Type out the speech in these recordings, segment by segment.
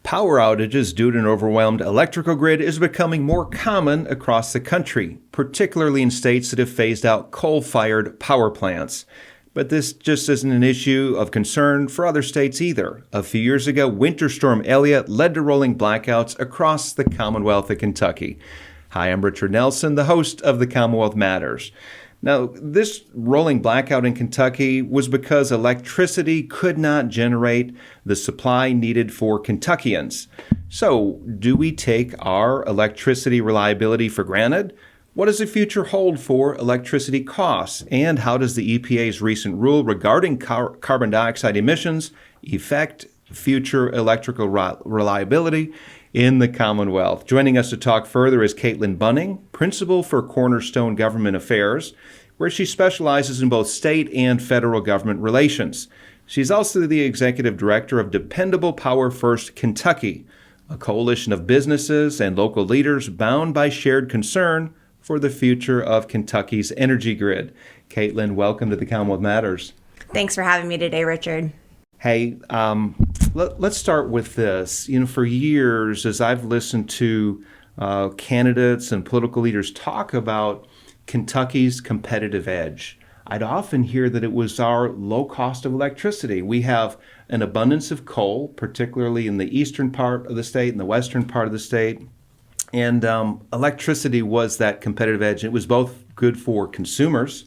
Power outages due to an overwhelmed electrical grid is becoming more common across the country, particularly in states that have phased out coal-fired power plants. But this just isn't an issue of concern for other states either. A few years ago, Winter Storm Elliott led to rolling blackouts across the Commonwealth of Kentucky. Hi, I'm Richard Nelson, the host of the Commonwealth Matters. Now, this rolling blackout in Kentucky was because electricity could not generate the supply needed for Kentuckians. So, do we take our electricity reliability for granted? What does the future hold for electricity costs? And how does the EPA's recent rule regarding carbon dioxide emissions affect future electrical reliability in the Commonwealth? Joining us to talk further is Katelyn Bunning, Principal for Cornerstone Government Affairs, where she specializes in both state and federal government relations. She's also the Executive Director of Dependable Power First Kentucky, a coalition of businesses and local leaders bound by shared concern for the future of Kentucky's energy grid. Katelyn, welcome to the Commonwealth Matters. Thanks for having me today, Richard. Hey, let's start with this. For years, as I've listened to candidates and political leaders talk about Kentucky's competitive edge, I'd often hear that it was our low cost of electricity. We have an abundance of coal, particularly in the eastern part of the state and the western part of the state. And electricity was that competitive edge. It was both good for consumers,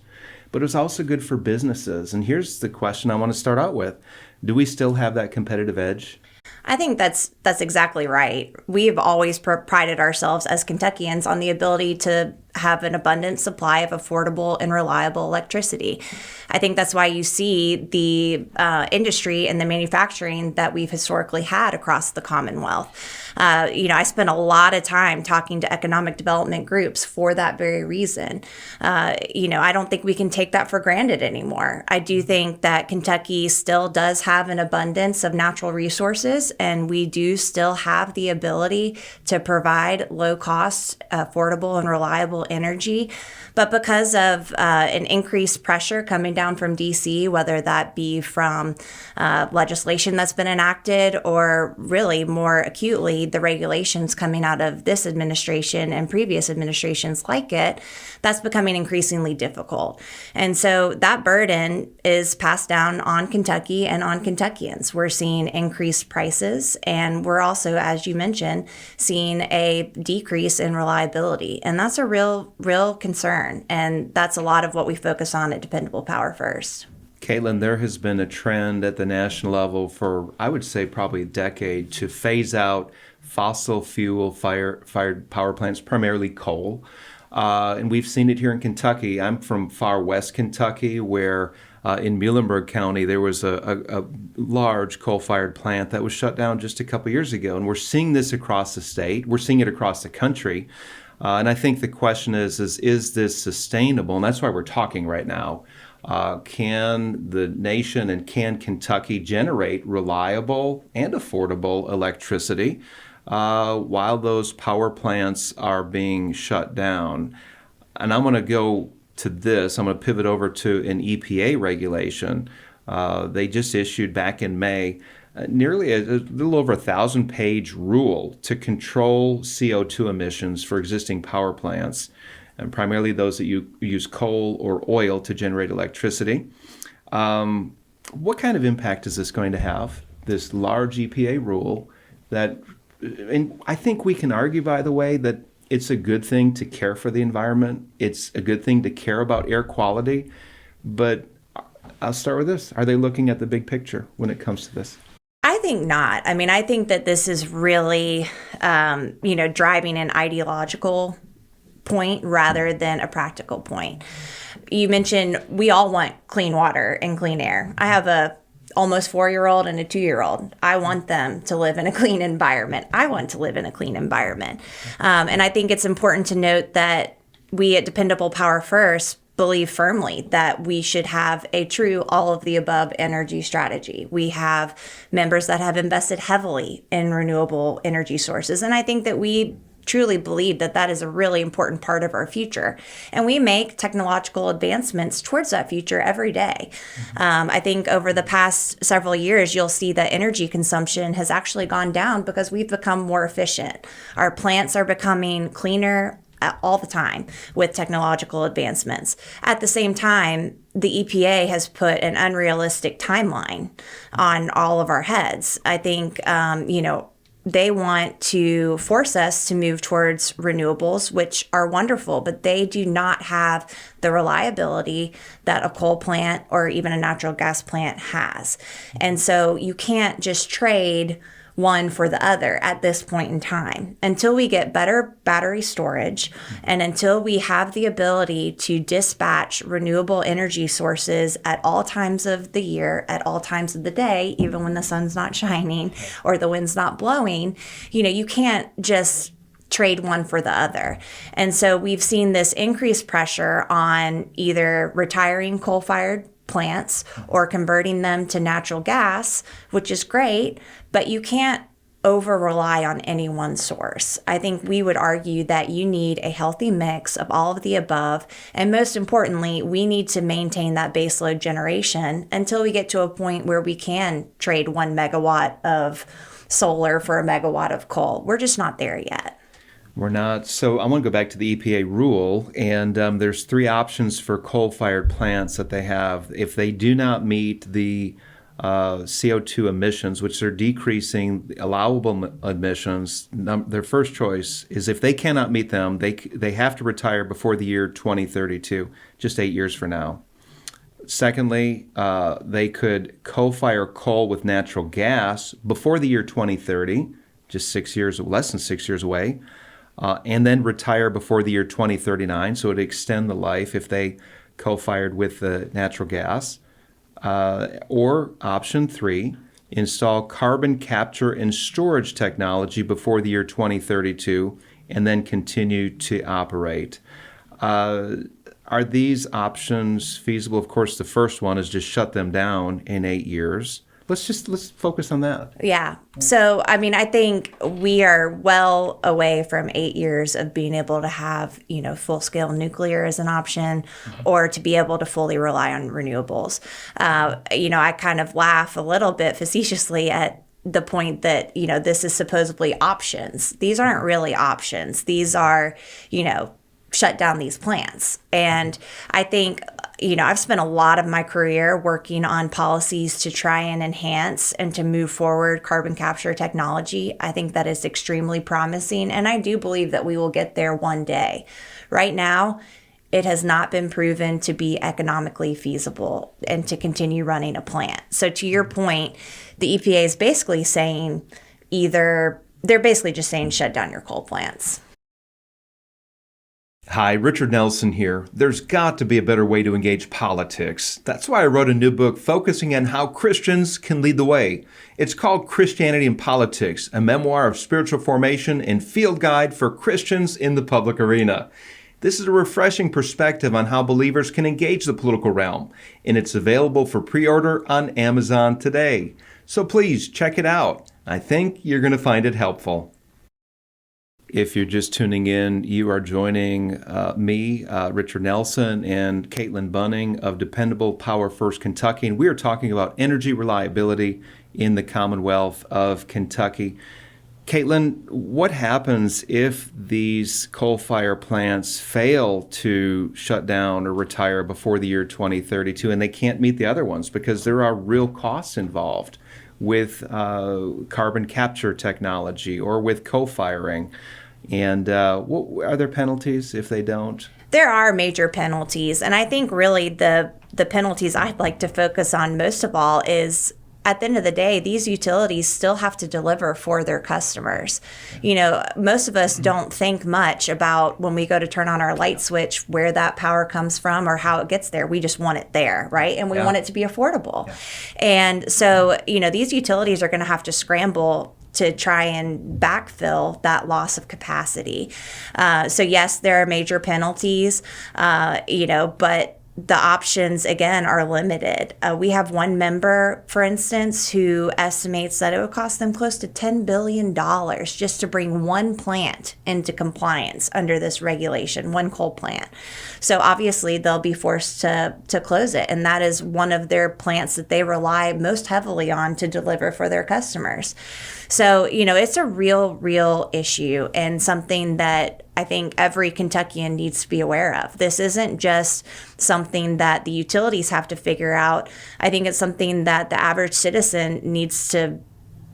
but it was also good for businesses. And here's the question I want to start out with. Do we still have that competitive edge? I think that's exactly right. We've always prided ourselves as Kentuckians on the ability to have an abundant supply of affordable and reliable electricity. I think that's why you see the industry and the manufacturing that we've historically had across the Commonwealth. I spent a lot of time talking to economic development groups for that very reason. I don't think we can take that for granted anymore. I do think that Kentucky still does have an abundance of natural resources, and we do still have the ability to provide low cost, affordable, and reliable energy. But because of an increased pressure coming down from DC, whether that be from legislation that's been enacted or really more acutely the regulations coming out of this administration and previous administrations like it, that's becoming increasingly difficult. And so that burden is passed down on Kentucky and on Kentuckians. We're seeing increased prices, and we're also, as you mentioned, seeing a decrease in reliability. And that's a real concern. And that's a lot of what we focus on at Dependable Power First. Katelyn, there has been a trend at the national level for, I would say, probably a decade to phase out fossil fuel fired power plants, primarily coal. And we've seen it here in Kentucky. I'm from far west Kentucky, where in Muhlenberg County, there was a large coal-fired plant that was shut down just a couple years ago. And we're seeing this across the state. We're seeing it across the country. And I think the question is this sustainable? And that's why we're talking right now. Can the nation and can Kentucky generate reliable and affordable electricity while those power plants are being shut down? And I'm going to go to this. I'm going to pivot over to an EPA regulation. They just issued back in May nearly a little over 1,000-page rule to control CO2 emissions for existing power plants, and primarily those that use coal or oil to generate electricity. What kind of impact is this going to have, this large EPA rule and I think we can argue, by the way, that it's a good thing to care for the environment. It's a good thing to care about air quality. But I'll start with this. Are they looking at the big picture when it comes to this? I think not. I mean, I think that this is really, driving an ideological point rather than a practical point. You mentioned we all want clean water and clean air. I have a almost 4-year-old and a 2-year-old. I want them to live in a clean environment. I want to live in a clean environment. And I think it's important to note that we at Dependable Power First believe firmly that we should have a true all of the above energy strategy. We have members that have invested heavily in renewable energy sources. And I think that we truly believe that that is a really important part of our future. And we make technological advancements towards that future every day. I think over the past several years, you'll see that energy consumption has actually gone down because we've become more efficient. Our plants are becoming cleaner all the time with technological advancements. At the same time, the EPA has put an unrealistic timeline on all of our heads. I think, they want to force us to move towards renewables, which are wonderful, but they do not have the reliability that a coal plant or even a natural gas plant has. And so you can't just trade one for the other at this point in time until we get better battery storage and until we have the ability to dispatch renewable energy sources at all times of the year, at all times of the day, even when the sun's not shining or the wind's not blowing. You can't just trade one for the other. And so we've seen this increased pressure on either retiring coal-fired plants or converting them to natural gas, which is great, but you can't over rely on any one source. I think we would argue that you need a healthy mix of all of the above. And most importantly, we need to maintain that baseload generation until we get to a point where we can trade 1 megawatt of solar for a megawatt of coal. We're just not there yet. We're not. So I want to go back to the EPA rule, and there's 3 options for coal-fired plants that they have. If they do not meet the CO2 emissions, which are decreasing the allowable emissions, their first choice is if they cannot meet them, they have to retire before the year 2032, just 8 years from now. Secondly, they could co-fire coal with natural gas before the year 2030, just less than 6 years away. And then retire before the year 2039, so it would extend the life if they co-fired with the natural gas. Or option 3, install carbon capture and storage technology before the year 2032 and then continue to operate. Are these options feasible? Of course, the first one is just shut them down in 8 years. Let's focus on that. Yeah. So, I think we are well away from 8 years of being able to have, full-scale nuclear as an option or to be able to fully rely on renewables. I kind of laugh a little bit facetiously at the point that, this is supposedly options. These aren't really options. These are, shut down these plants. And I think, I've spent a lot of my career working on policies to try and enhance and to move forward carbon capture technology. I think that is extremely promising. And I do believe that we will get there one day. Right now, it has not been proven to be economically feasible and to continue running a plant. So to your point, the EPA is basically saying they're basically just saying shut down your coal plants. Hi, Richard Nelson here. There's got to be a better way to engage politics. That's why I wrote a new book focusing on how Christians can lead the way. It's called Christianity and Politics, a memoir of spiritual formation and field guide for Christians in the public arena. This is a refreshing perspective on how believers can engage the political realm, and it's available for pre-order on Amazon today. So please check it out. I think you're going to find it helpful. If you're just tuning in, you are joining me, Richard Nelson, and Katelyn Bunning of Dependable Power First Kentucky, and we are talking about energy reliability in the Commonwealth of Kentucky. Katelyn, what happens if these coal-fired plants fail to shut down or retire before the year 2032 and they can't meet the other ones because there are real costs involved with carbon capture technology or with co-firing? And are there penalties if they don't? There are major penalties. And I think really the penalties I'd like to focus on most of all is at the end of the day, these utilities still have to deliver for their customers. Most of us don't think much about when we go to turn on our light switch, where that power comes from or how it gets there. We just want it there, right? And we want it to be affordable. Yeah. And so, these utilities are going to have to scramble to try and backfill that loss of capacity. So yes, there are major penalties, but the options, again, are limited. We have one member, for instance, who estimates that it would cost them close to $10 billion just to bring one plant into compliance under this regulation, one coal plant. So obviously they'll be forced to close it. And that is one of their plants that they rely most heavily on to deliver for their customers. So, it's a real issue, and something that I think every Kentuckian needs to be aware of. This isn't just something that the utilities have to figure out. I think it's something that the average citizen needs to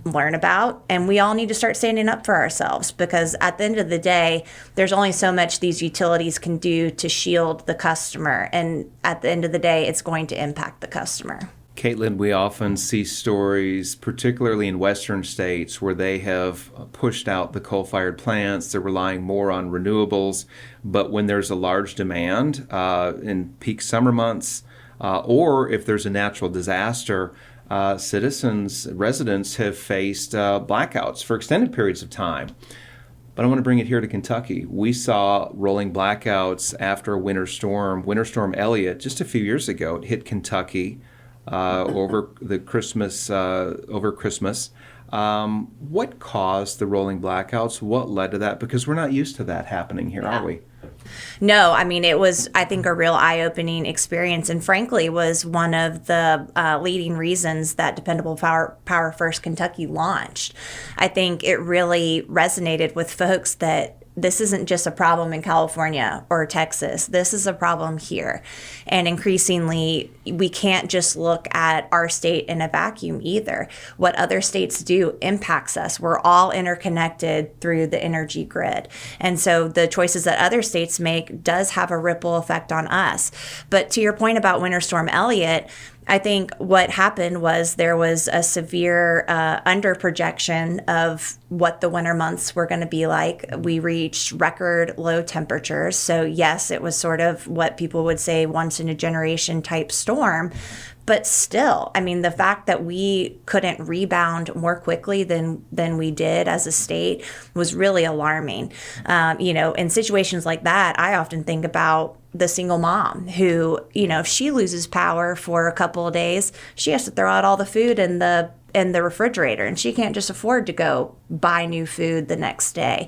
learn about, and we all need to start standing up for ourselves, because at the end of the day, there's only so much these utilities can do to shield the customer, and at the end of the day, it's going to impact the customer. Katelyn, we often see stories, particularly in western states, where they have pushed out the coal-fired plants. They're relying more on renewables. But when there's a large demand in peak summer months, or if there's a natural disaster, residents have faced blackouts for extended periods of time. But I want to bring it here to Kentucky. We saw rolling blackouts after a winter storm. Winter Storm Elliott, just a few years ago, it hit Kentucky over Christmas. What caused the rolling blackouts? What led to that? Because we're not used to that happening here, are we? No, I mean, it was, I think, a real eye-opening experience, and frankly was one of the leading reasons that Dependable Power First Kentucky launched. I think it really resonated with folks that this isn't just a problem in California or Texas. This is a problem here. And increasingly, we can't just look at our state in a vacuum either. What other states do impacts us. We're all interconnected through the energy grid. And so the choices that other states make does have a ripple effect on us. But to your point about Winter Storm Elliott, I think what happened was there was a severe under projection of what the winter months were going to be like. We reached record low temperatures. So yes, it was sort of what people would say once in a generation type storm. But still, I mean, the fact that we couldn't rebound more quickly than we did as a state was really alarming. In situations like that, I often think about the single mom who, if she loses power for a couple of days, she has to throw out all the food in the refrigerator, and she can't just afford to go buy new food the next day.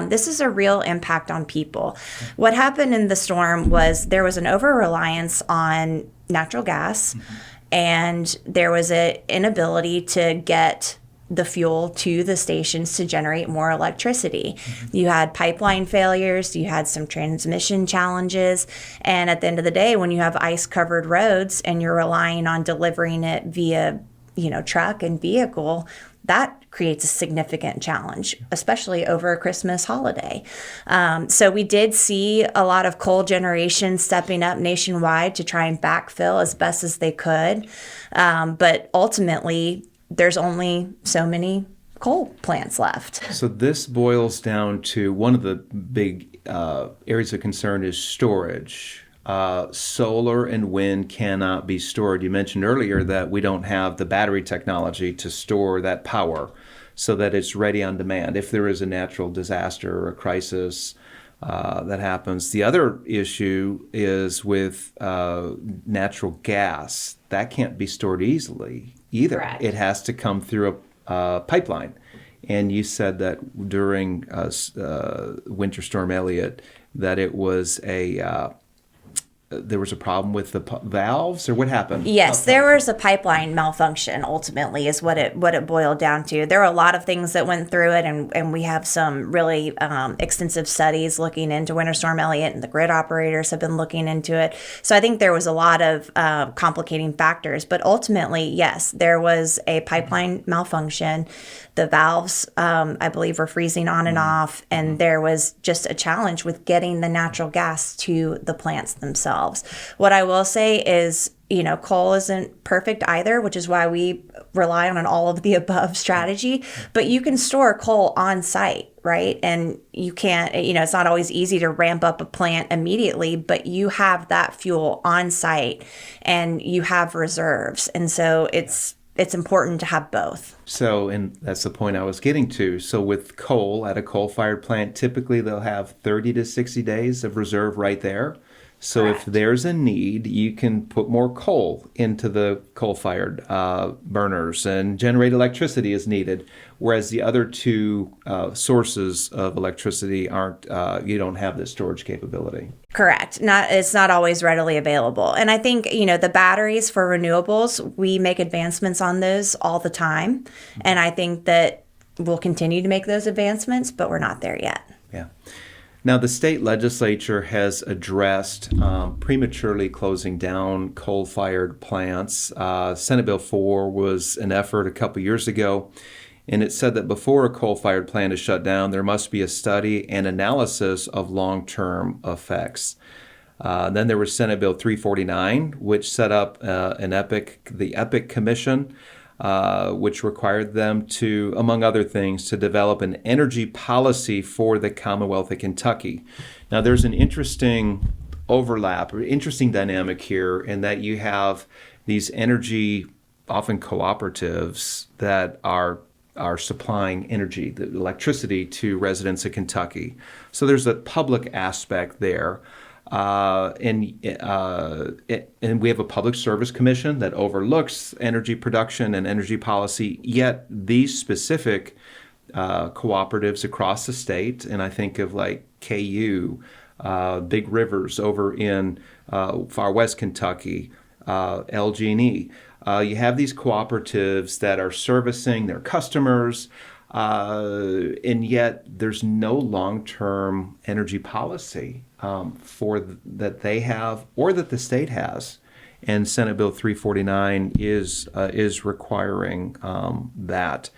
This is a real impact on people. What happened in the storm was there was an over-reliance on natural gas, and there was an inability to get the fuel to the stations to generate more electricity. You had pipeline failures, you had some transmission challenges, and at the end of the day, when you have ice-covered roads and you're relying on delivering it via truck and vehicle, that creates a significant challenge, especially over a Christmas holiday. So we did see a lot of coal generation stepping up nationwide to try and backfill as best as they could. But ultimately, there's only so many coal plants left. So this boils down to one of the big areas of concern is storage. Solar and wind cannot be stored. You mentioned earlier that we don't have the battery technology to store that power so that it's ready on demand if there is a natural disaster or a crisis that happens. The other issue is with natural gas. That can't be stored easily either. Correct. It has to come through a pipeline. And you said that during Winter Storm Elliott that it was there was a problem with the valves, or what happened? Yes, there was a pipeline malfunction, ultimately, is what it boiled down to. There were a lot of things that went through it, and we have some really extensive studies looking into Winter Storm Elliott, and the grid operators have been looking into it. So I think there was a lot of complicating factors, but ultimately, yes, there was a pipeline malfunction. The valves, I believe, were freezing on and off, and there was just a challenge with getting the natural gas to the plants themselves. What I will say is, coal isn't perfect either, which is why we rely on an all of the above strategy, but you can store coal on site, right? And you can't, it's not always easy to ramp up a plant immediately, but you have that fuel on site and you have reserves. And so it's important to have both. So, and that's the point I was getting to. So with coal at a coal-fired plant, typically they'll have 30 to 60 days of reserve right there. So if Correct. there's a need, you can put more coal into the coal-fired burners and generate electricity as needed. Whereas the other two sources of electricity aren't, you don't have this storage capability. Correct. It's not always readily available. And I think, the batteries for renewables, we make advancements on those all the time. And I think that we'll continue to make those advancements, but we're not there yet. Yeah. Now, the state legislature has addressed prematurely closing down coal-fired plants. Senate Bill 4 was an effort a couple years ago, and it said that before a coal-fired plant is shut down, there must be a study and analysis of long-term effects. Then there was Senate Bill 349, which set up the EPIC Commission, which required them to, among other things, to develop an energy policy for the Commonwealth of Kentucky. Now, there's an interesting overlap, or interesting dynamic here, in that you have these energy, often cooperatives, that are supplying energy, the electricity, to residents of Kentucky. So there's a public aspect there. And we have a public service commission that overlooks energy production and energy policy, yet these specific cooperatives across the state, and I think of like KU, Big Rivers over in far west Kentucky, LG&E. You have these cooperatives that are servicing their customers, and yet there's no long-term energy policy that they have or that the state has. And Senate Bill 349 is requiring that.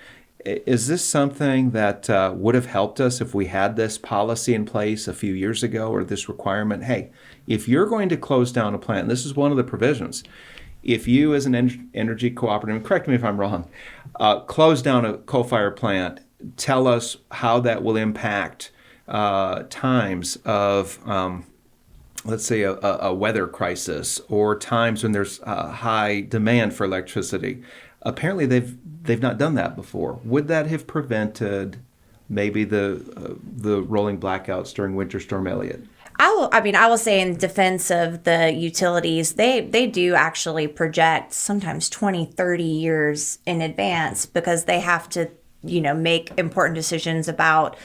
Is this something that would have helped us if we had this policy in place a few years ago, or this requirement? Hey, if you're going to close down a plant, and this is one of the provisions, if you as an energy cooperative, correct me if I'm wrong, close down a coal-fired plant, tell us how that will impact times of, let's say, a weather crisis, or times when there's high demand for electricity. Apparently, they've not done that before. Would that have prevented maybe the rolling blackouts during Winter Storm Elliott? I will say, in defense of the utilities, they do actually project sometimes 20, 30 years in advance, because they have to, make important decisions about,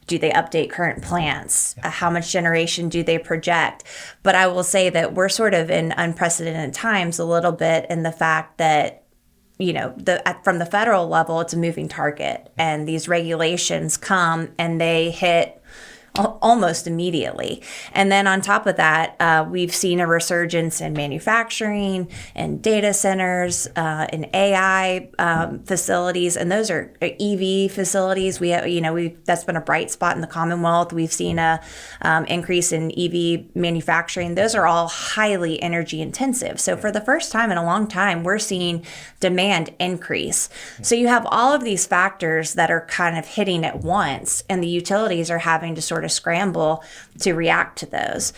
do they update current plants? How much generation do they project? But I will say that we're sort of in unprecedented times a little bit, in the fact that, from the federal level, it's a moving target, and these regulations come and they hit almost immediately. And then on top of that, we've seen a resurgence in manufacturing and data centers, in AI facilities, and those are EV facilities. We have, that's been a bright spot in the Commonwealth. We've seen a increase in EV manufacturing. Those are all highly energy intensive. So for the first time in a long time, we're seeing demand increase. So you have all of these factors that are kind of hitting at once, and the utilities are having to sort of scramble to react to those.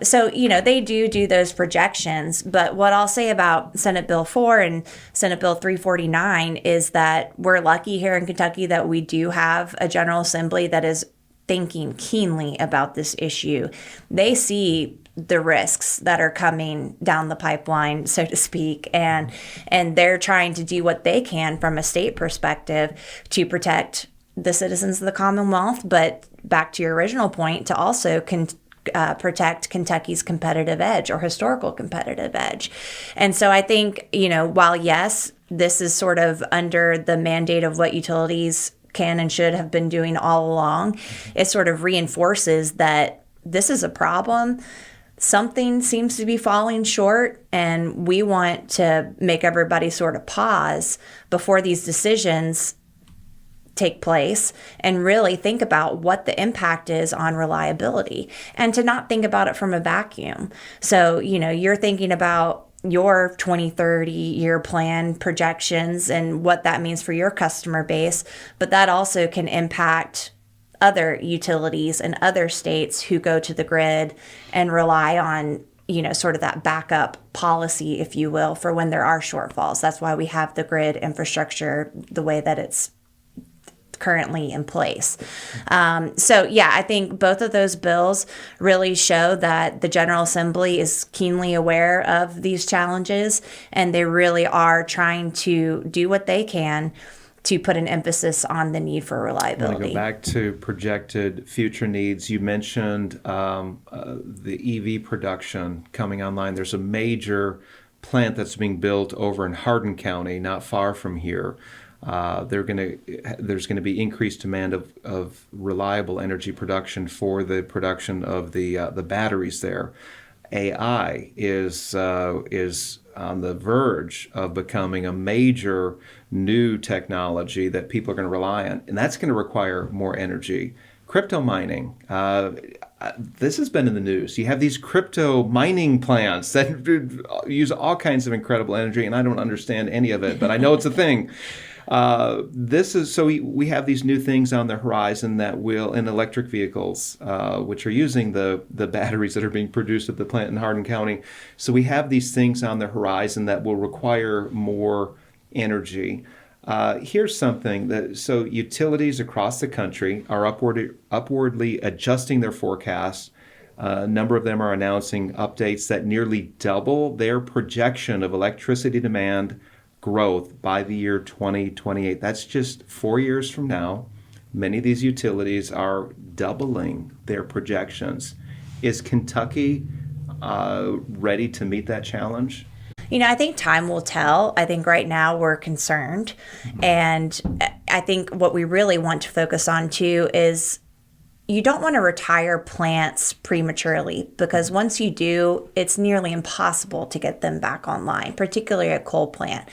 So, they do those projections. But what I'll say about Senate Bill 4 and Senate Bill 349 is that we're lucky here in Kentucky that we do have a General Assembly that is thinking keenly about this issue. They see the risks that are coming down the pipeline, so to speak, and they're trying to do what they can from a state perspective to protect the citizens of the Commonwealth, but back to your original point, to also protect Kentucky's competitive edge, or historical competitive edge. And so I think, while yes, this is sort of under the mandate of what utilities can and should have been doing all along, it sort of reinforces that this is a problem. Something seems to be falling short, and we want to make everybody sort of pause before these decisions take place and really think about what the impact is on reliability, and to not think about it from a vacuum. So, you're thinking about your 20, 30-year plan projections and what that means for your customer base, but that also can impact other utilities and other states who go to the grid and rely on, sort of that backup policy, if you will, for when there are shortfalls. That's why we have the grid infrastructure the way that it's currently in place. So yeah, I think both of those bills really show that the General Assembly is keenly aware of these challenges, and they really are trying to do what they can to put an emphasis on the need for I want to reliability. go back to projected future needs. You mentioned the EV production coming online. There's a major plant that's being built over in Hardin County, not far from here. There's going to be increased demand of reliable energy production for the production of the batteries there. AI is on the verge of becoming a major new technology that people are going to rely on, and that's going to require more energy. Crypto mining. This has been in the news. You have these crypto mining plants that use all kinds of incredible energy, and I don't understand any of it, but I know it's a thing. We have these new things on the horizon that will, in electric vehicles, which are using the batteries that are being produced at the plant in Hardin County. So we have these things on the horizon that will require more energy. Here's something so utilities across the country are upwardly adjusting their forecasts. A number of them are announcing updates that nearly double their projection of electricity demand growth by the year 2028. That's just 4 years from now. Many of these utilities are doubling their projections. Is Kentucky ready to meet that challenge? I think time will tell. I think right now we're concerned. And I think what we really want to focus on too is you don't want to retire plants prematurely, because once you do, it's nearly impossible to get them back online, particularly a coal plant,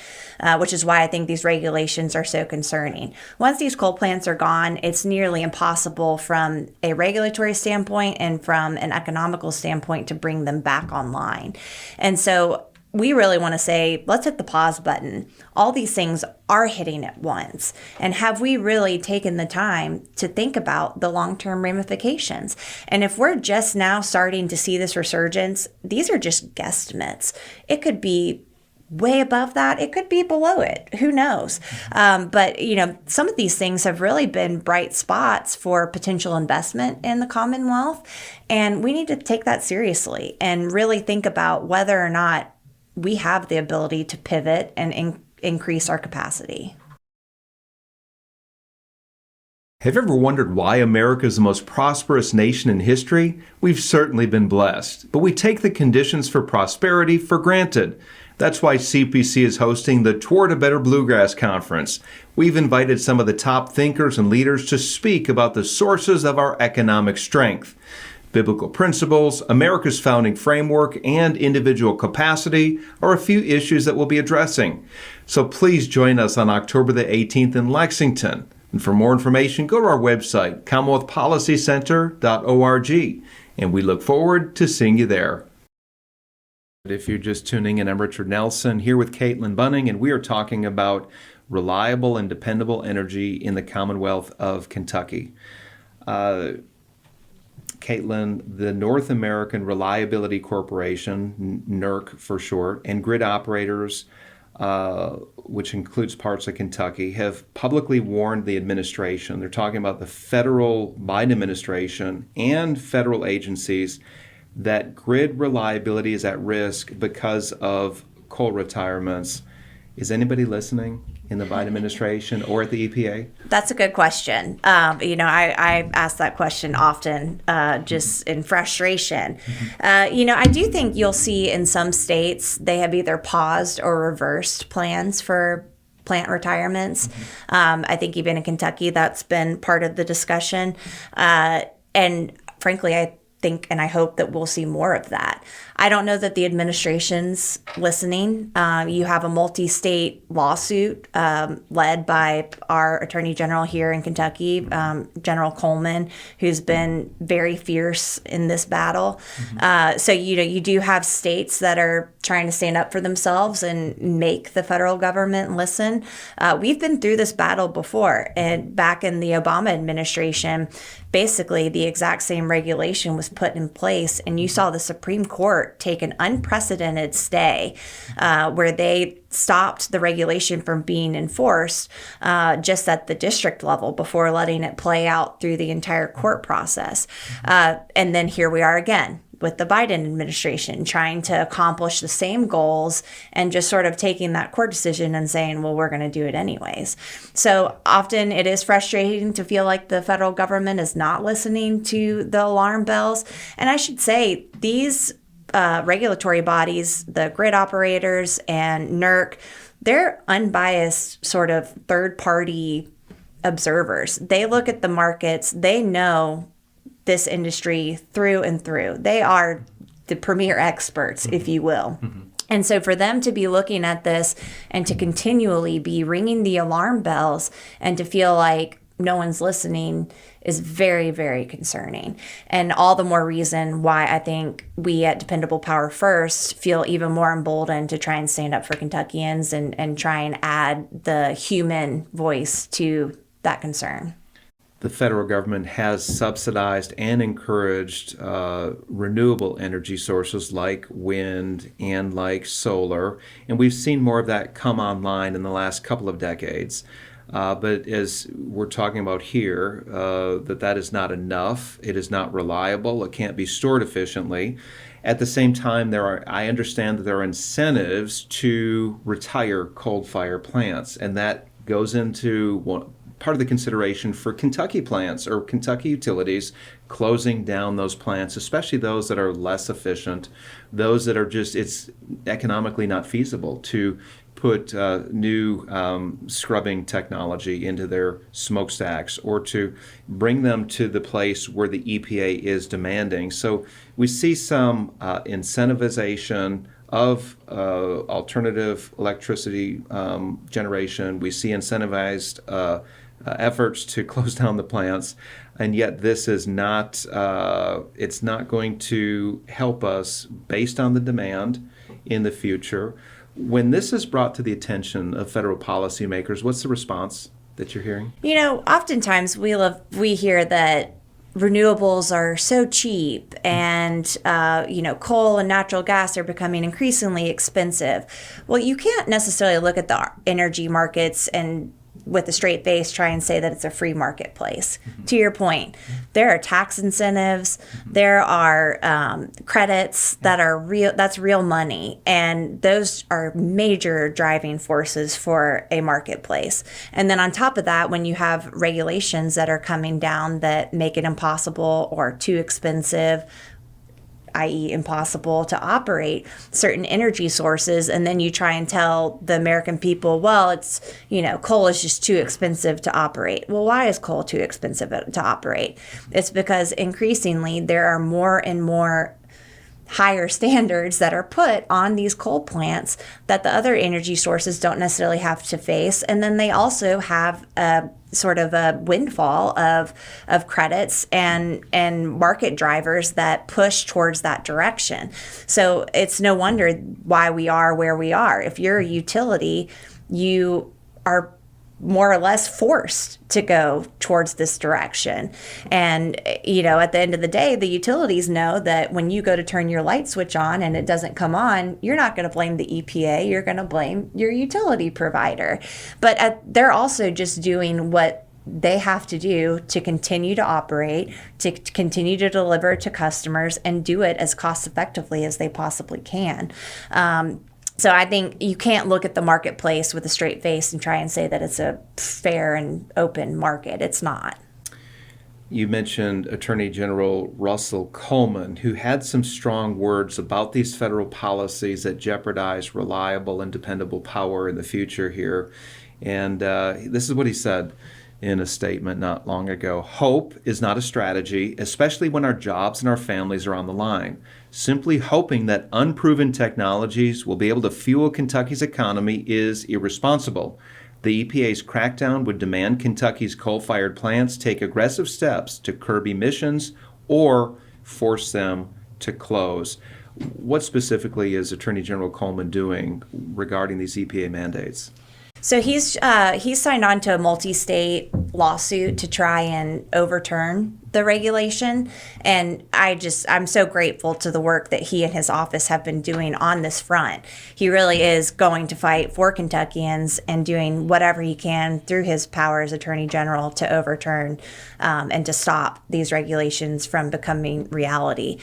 which is why I think these regulations are so concerning. Once these coal plants are gone, it's nearly impossible from a regulatory standpoint and from an economical standpoint to bring them back online. And so we really want to say, let's hit the pause button. All these things are hitting at once. And have we really taken the time to think about the long-term ramifications? And if we're just now starting to see this resurgence, these are just guesstimates. It could be way above that. It could be below it. Who knows? But some of these things have really been bright spots for potential investment in the Commonwealth. And we need to take that seriously and really think about whether or not we have the ability to pivot and increase our capacity. Have you ever wondered why America is the most prosperous nation in history? We've certainly been blessed, but we take the conditions for prosperity for granted. That's why CPC is hosting the Toward a Better Bluegrass Conference. We've invited some of the top thinkers and leaders to speak about the sources of our economic strength. Biblical principles, America's founding framework, and individual capacity are a few issues that we'll be addressing. So please join us on October the 18th in Lexington. And for more information, go to our website, commonwealthpolicycenter.org. And we look forward to seeing you there. If you're just tuning in, I'm Richard Nelson here with Katelyn Bunning, and we are talking about reliable and dependable energy in the Commonwealth of Kentucky. Katelyn, the North American Reliability Corporation, NERC for short, and grid operators, which includes parts of Kentucky, have publicly warned the administration. They're talking about the federal Biden administration and federal agencies that grid reliability is at risk because of coal retirements. Is anybody listening in the Biden administration or at the EPA? That's a good question. I ask that question often, just in frustration. I do think you'll see in some states they have either paused or reversed plans for plant retirements. I think even in Kentucky, that's been part of the discussion. And frankly, I think and I hope that we'll see more of that. I don't know that the administration's listening. You have a multi-state lawsuit led by our Attorney General here in Kentucky, General Coleman, who's been very fierce in this battle. So you do have states that are trying to stand up for themselves and make the federal government listen. We've been through this battle before, and back in the Obama administration, basically the exact same regulation was put in place, and you saw the Supreme Court take an unprecedented stay where they stopped the regulation from being enforced just at the district level before letting it play out through the entire court process. And then here we are again with the Biden administration trying to accomplish the same goals and just sort of taking that court decision and saying, well, we're going to do it anyways. So often it is frustrating to feel like the federal government is not listening to the alarm bells. And I should say these regulatory bodies, the grid operators and NERC, they're unbiased sort of third-party observers. They look at the markets. They know this industry through and through. They are the premier experts, if you will. And so for them to be looking at this and to continually be ringing the alarm bells and to feel like no one's listening is very, very concerning. And all the more reason why I think we at Dependable Power First feel even more emboldened to try and stand up for Kentuckians and try and add the human voice to that concern. The federal government has subsidized and encouraged renewable energy sources like wind and like solar, and we've seen more of that come online in the last couple of decades. But as we're talking about here, that is not enough. It is not reliable. It can't be stored efficiently. At the same time, I understand that there are incentives to retire coal-fired plants, and that goes into part of the consideration for Kentucky plants or Kentucky utilities closing down those plants, especially those that are less efficient, those that are just, it's economically not feasible to put new scrubbing technology into their smokestacks or to bring them to the place where the EPA is demanding. So we see some incentivization of alternative electricity generation. We see incentivized efforts to close down the plants, and yet this is not, it's not going to help us based on the demand in the future. When this is brought to the attention of federal policymakers, what's the response that you're hearing? You know, oftentimes we hear that renewables are so cheap and, coal and natural gas are becoming increasingly expensive. Well, you can't necessarily look at the energy markets and with a straight face try and say that it's a free marketplace. To your point, there are tax incentives, there are credits that are real, that's real money, and those are major driving forces for a marketplace. And then on top of that, when you have regulations that are coming down that make it impossible or too expensive, i.e. impossible to operate certain energy sources, and then you try and tell the American people, well, it's, coal is just too expensive to operate. Well, why is coal too expensive to operate? It's because increasingly there are more and more higher standards that are put on these coal plants that the other energy sources don't necessarily have to face. And then they also have a sort of a windfall of credits and market drivers that push towards that direction. So it's no wonder why we are where we are. If you're a utility, you are more or less forced to go towards this direction. And, at the end of the day, the utilities know that when you go to turn your light switch on and it doesn't come on, you're not going to blame the EPA, you're going to blame your utility provider. But they're also just doing what they have to do to continue to operate, to continue to deliver to customers and do it as cost effectively as they possibly can. So I think you can't look at the marketplace with a straight face and try and say that it's a fair and open market. It's not. You mentioned Attorney General Russell Coleman, who had some strong words about these federal policies that jeopardize reliable and dependable power in the future here. And this is what he said in a statement not long ago. Hope is not a strategy, especially when our jobs and our families are on the line. Simply hoping that unproven technologies will be able to fuel Kentucky's economy is irresponsible. The EPA's crackdown would demand Kentucky's coal-fired plants take aggressive steps to curb emissions or force them to close. What specifically is Attorney General Coleman doing regarding these EPA mandates? So he's signed on to a multi-state lawsuit to try and overturn the regulation. And I'm so grateful to the work that he and his office have been doing on this front. He really is going to fight for Kentuckians and doing whatever he can through his power as Attorney General to overturn and to stop these regulations from becoming reality.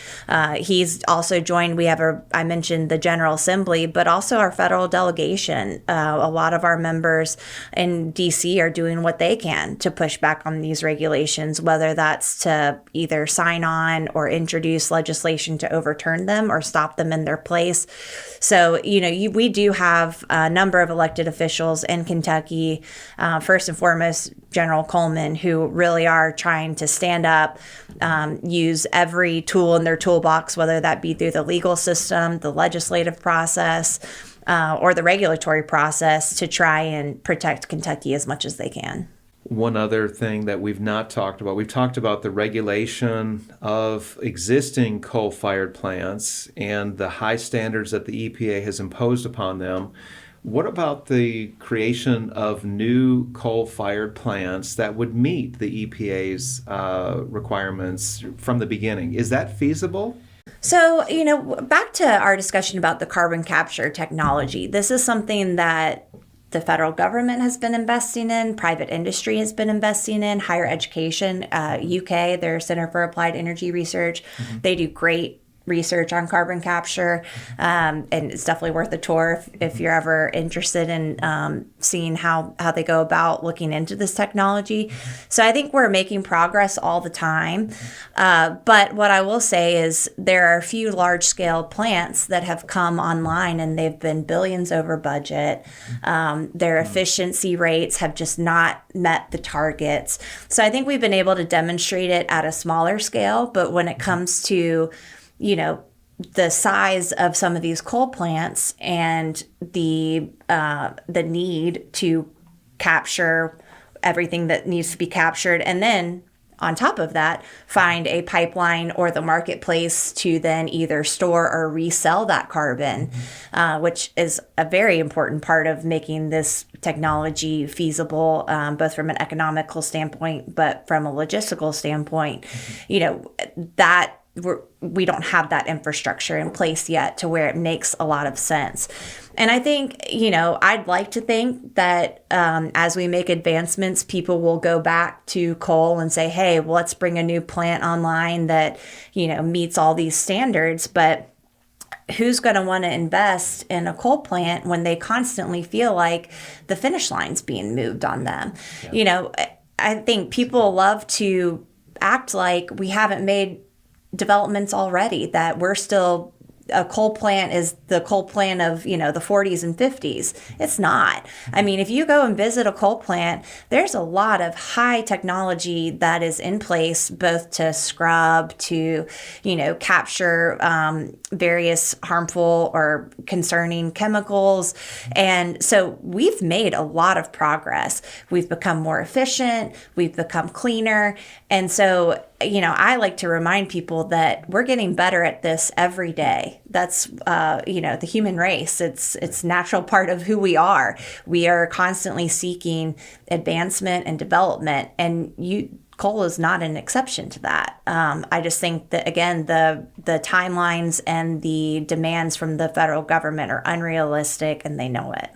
He's also joined, I mentioned the General Assembly, but also our federal delegation. A lot of our members in DC are doing what they can to push back on these regulations, whether that's to either sign on or introduce legislation to overturn them or stop them in their place. So, we do have a number of elected officials in Kentucky, first and foremost, General Coleman, who really are trying to stand up, use every tool in their toolbox, whether that be through the legal system, the legislative process, or the regulatory process, to try and protect Kentucky as much as they can. One other thing that we've not talked about, we've talked about the regulation of existing coal-fired plants and the high standards that the EPA has imposed upon them. What about the creation of new coal-fired plants that would meet the EPA's requirements from the beginning? Is that feasible? So, back to our discussion about the carbon capture technology, this is something that the federal government has been investing in, private industry has been investing in, higher education, UK, their Center for Applied Energy Research, they do great research on carbon capture, and it's definitely worth a tour if you're ever interested in seeing how they go about looking into this technology. So I think we're making progress all the time. But what I will say is there are a few large-scale plants that have come online and they've been billions over budget. Their efficiency rates have just not met the targets. So I think we've been able to demonstrate it at a smaller scale, but when it comes to the size of some of these coal plants and the need to capture everything that needs to be captured, and then on top of that, find a pipeline or the marketplace to then either store or resell that carbon, which is a very important part of making this technology feasible, both from an economical standpoint, but from a logistical standpoint, that we don't have that infrastructure in place yet to where it makes a lot of sense. And I think, I'd like to think that as we make advancements, people will go back to coal and say, hey, well, let's bring a new plant online that, meets all these standards. But who's going to want to invest in a coal plant when they constantly feel like the finish line's being moved on them? Yeah. I think people love to act like we haven't made developments already, that we're still a coal plant is the coal plant of, the 40s and 50s. It's not. I mean, if you go and visit a coal plant, there's a lot of high technology that is in place, both to scrub, to, capture various harmful or concerning chemicals. And so we've made a lot of progress. We've become more efficient. We've become cleaner. And so, I like to remind people that we're getting better at this every day. That's, the human race. It's natural part of who we are. We are constantly seeking advancement and development, and coal is not an exception to that. I just think that, again, the timelines and the demands from the federal government are unrealistic, and they know it.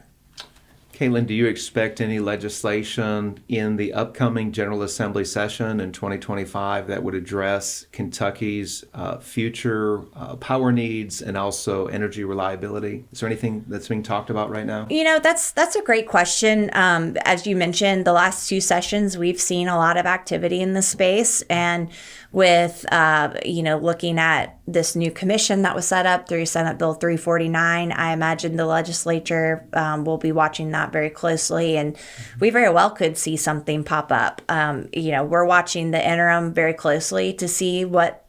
Katelyn, do you expect any legislation in the upcoming General Assembly session in 2025 that would address Kentucky's future power needs and also energy reliability? Is there anything that's being talked about right now? That's a great question. As you mentioned, the last two sessions, we've seen a lot of activity in the space, and with, looking at this new commission that was set up through Senate Bill 349, I imagine the legislature will be watching that very closely, and we very well could see something pop up. We're watching the interim very closely to see what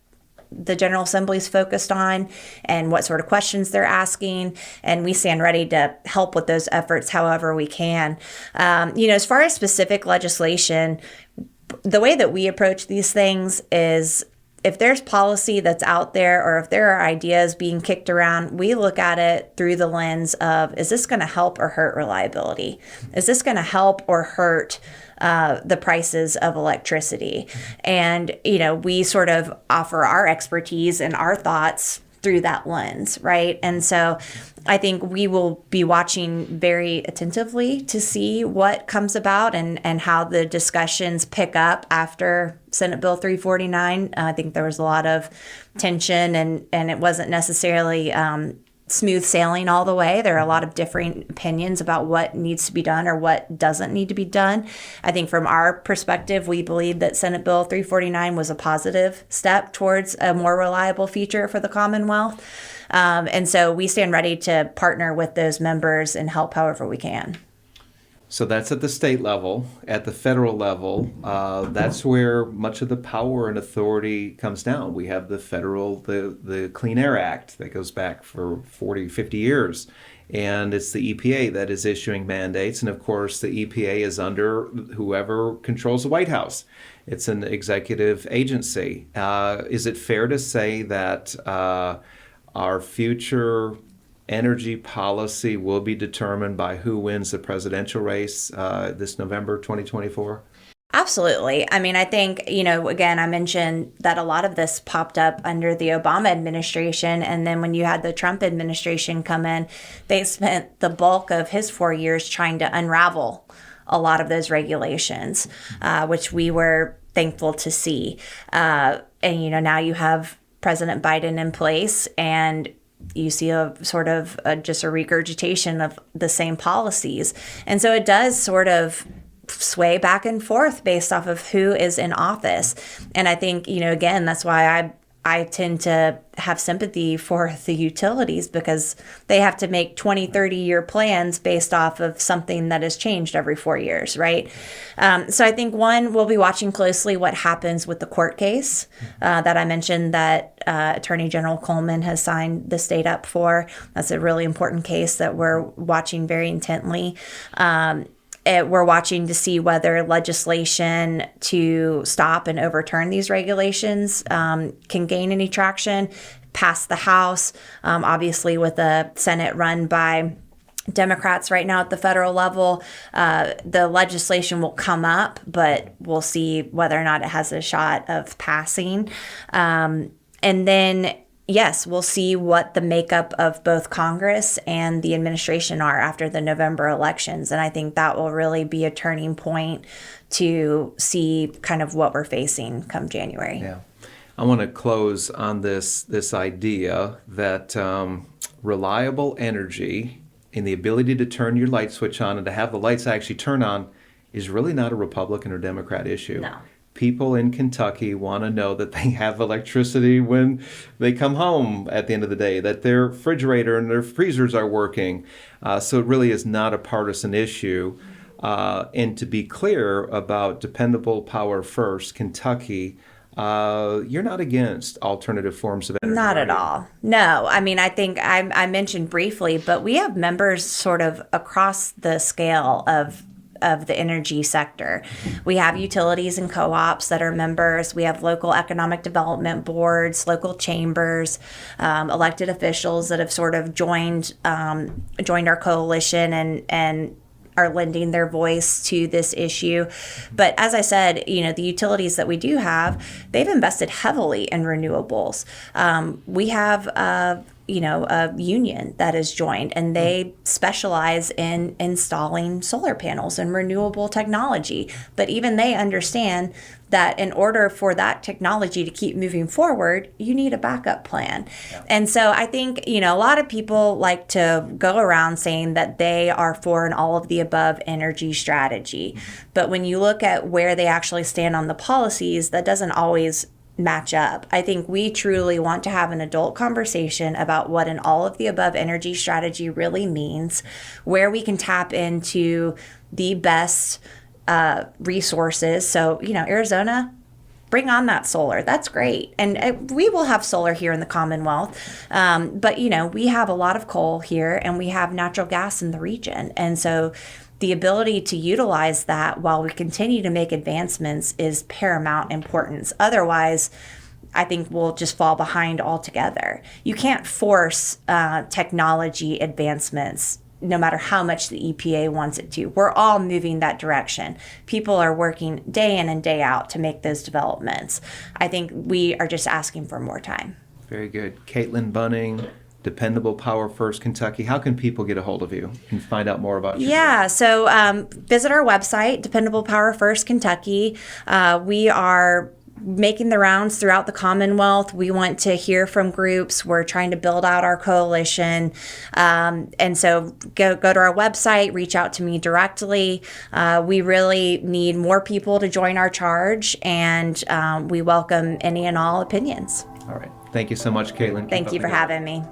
the General Assembly is focused on and what sort of questions they're asking, and we stand ready to help with those efforts however we can. As far as specific legislation, the way that we approach these things is if there's policy that's out there, or if there are ideas being kicked around, we look at it through the lens of, is this going to help or hurt reliability? Is this going to help or hurt the prices of electricity? And, we sort of offer our expertise and our thoughts through that lens, right? And so I think we will be watching very attentively to see what comes about and how the discussions pick up after Senate Bill 349. I think there was a lot of tension, and it wasn't necessarily smooth sailing all the way. There are a lot of differing opinions about what needs to be done or what doesn't need to be done. I think from our perspective, we believe that Senate Bill 349 was a positive step towards a more reliable future for the Commonwealth. And so we stand ready to partner with those members and help however we can. So that's at the state level. At the federal level, that's where much of the power and authority comes down. We have the Clean Air Act that goes back for 40, 50 years. And it's the EPA that is issuing mandates. And of course, the EPA is under whoever controls the White House. It's an executive agency. Is it fair to say that our future energy policy will be determined by who wins the presidential race this November 2024? Absolutely. I mean, I think, again, I mentioned that a lot of this popped up under the Obama administration. And then when you had the Trump administration come in, they spent the bulk of his 4 years trying to unravel a lot of those regulations, which we were thankful to see. And, now you have President Biden in place, and you see a sort of just a regurgitation of the same policies. And so it does sort of sway back and forth based off of who is in office. And I think, again, that's why I tend to have sympathy for the utilities, because they have to make 20, 30-year plans based off of something that has changed every 4 years, right? So I think, one, we'll be watching closely what happens with the court case that I mentioned that Attorney General Coleman has signed the state up for. That's a really important case that we're watching very intently. We're watching to see whether legislation to stop and overturn these regulations can gain any traction, pass the House. Obviously, with the Senate run by Democrats right now at the federal level, the legislation will come up, but we'll see whether or not it has a shot of passing. And then, yes, we'll see what the makeup of both Congress and the administration are after the November elections. And I think that will really be a turning point to see kind of what we're facing come January. Yeah. I want to close on this idea that reliable energy and the ability to turn your light switch on and to have the lights actually turn on is really not a Republican or Democrat issue. No. People in Kentucky want to know that they have electricity when they come home at the end of the day, that their refrigerator and their freezers are working. So it really is not a partisan issue. And to be clear about Dependable Power First, Kentucky, you're not against alternative forms of energy. Not at all. No. I mean, I think I mentioned briefly, but we have members sort of across the scale of the energy sector. We have utilities and co-ops that are members. We have local economic development boards, local chambers, elected officials that have sort of joined our coalition and are lending their voice to this issue. But as I said, the utilities that we do have, they've invested heavily in renewables. We have a union that has joined, and they specialize in installing solar panels and renewable technology. But even they understand that in order for that technology to keep moving forward, you need a backup plan. Yeah. And so I think, a lot of people like to go around saying that they are for an all of the above energy strategy. But when you look at where they actually stand on the policies, that doesn't always match up. I think we truly want to have an adult conversation about what an all of the above energy strategy really means, where we can tap into the best resources. So, Arizona, bring on that solar. That's great. And we will have solar here in the Commonwealth. But, we have a lot of coal here, and we have natural gas in the region. And so the ability to utilize that while we continue to make advancements is paramount importance. Otherwise, I think we'll just fall behind altogether. You can't force technology advancements no matter how much the EPA wants it to. We're all moving that direction. People are working day in and day out to make those developments. I think we are just asking for more time. Very good. Katelyn Bunning, Dependable Power First Kentucky. How can people get a hold of you and find out more about you? Yeah, so visit our website, Dependable Power First Kentucky. We are making the rounds throughout the Commonwealth. We want to hear from groups. We're trying to build out our coalition. And so go to our website, reach out to me directly. We really need more people to join our charge, and we welcome any and all opinions. All right. Thank you so much, Katelyn. Thank you for having me.